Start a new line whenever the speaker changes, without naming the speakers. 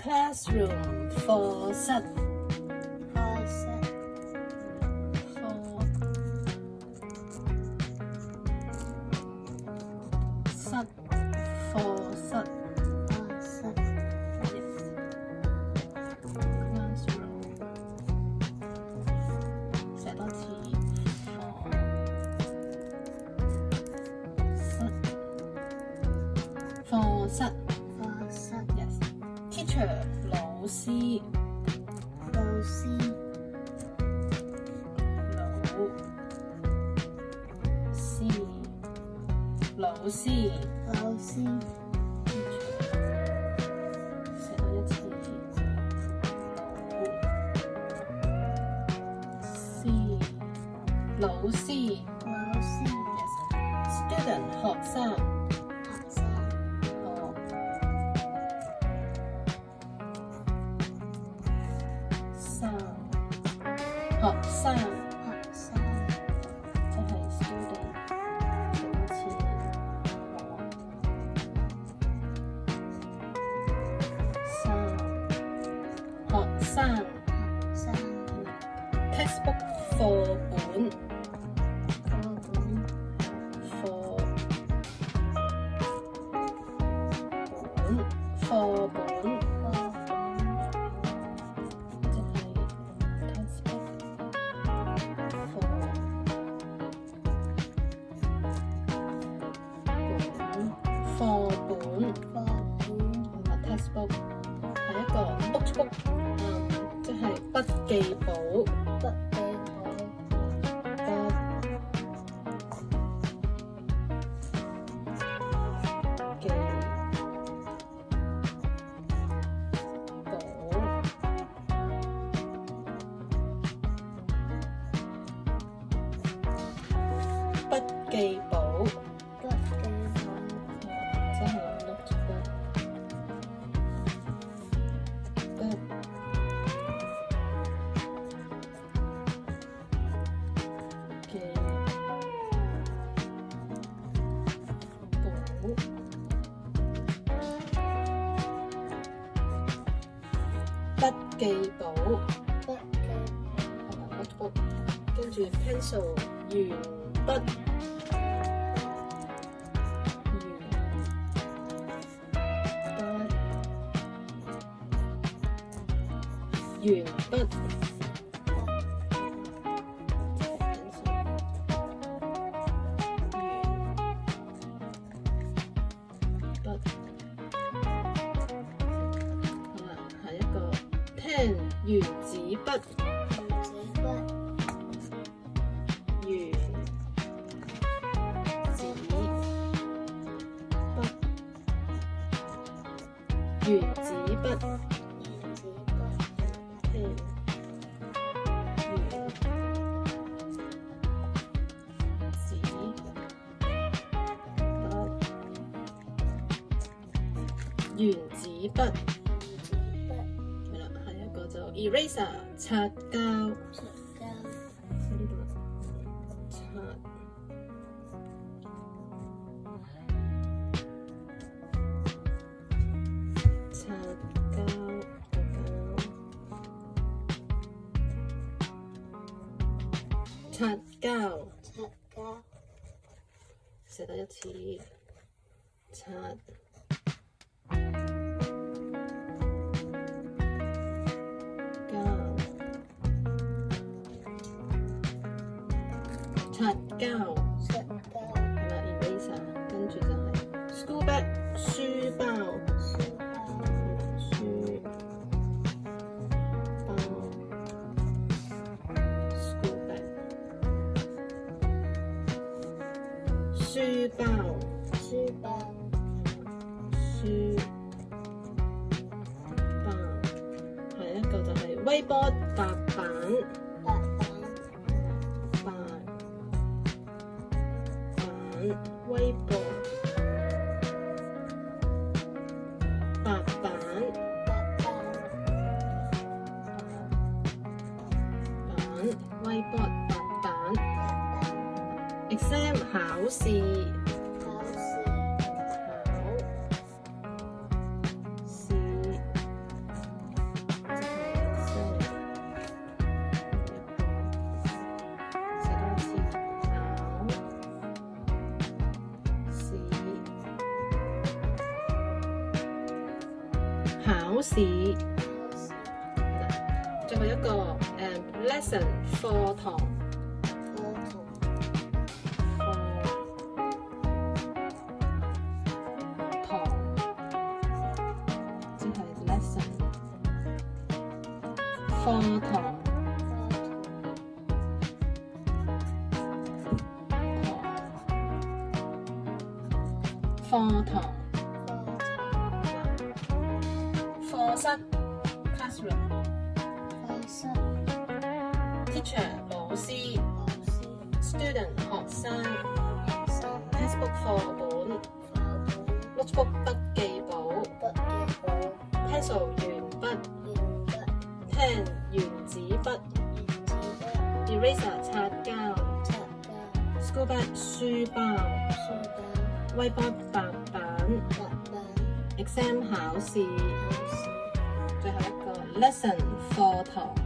classroom 課室
課室
課室
課室
classroom 寫多次課室
課室
yes teacher 老師
老師
老師
老師
寫多一次老師
老師
yes student 學生
學生
學生
學生
即係 student 寫多次學生
學生
textbook 課本課本即係 textbook 課本 textbook 係一個 notebook 即係筆記簿筆記簿即係 notebook 筆記簿 notebook 跟住 pencil 鉛筆鉛筆好啦，下一個 pen 原子筆原子筆原子筆，係啦，下一個就 eraser 擦膠，呢度擦膠，擦膠，寫多一次，擦膠，係啦 eraser，跟住就係 school bag 書包，school bag 書包，下一個就係 whiteboard 白板。微博白板微博白板 exam 考試試。
考試。
最後一個lesson 課堂。
課堂。
即係 lesson 課堂。課堂。課室 classroom。
課室。
teacher 老師。
老師。
student 學生。
學生。
textbook 課本。
課本。
notebook 筆記簿。
筆記簿。
pencil 鉛筆。
鉛筆。
pen 原子筆。
原子筆。
eraser 擦膠。
擦膠。
school bag 書包。
書包。
whiteboard 白板。
白板。
exam 考試。
考試。
最後一個 lesson 課堂。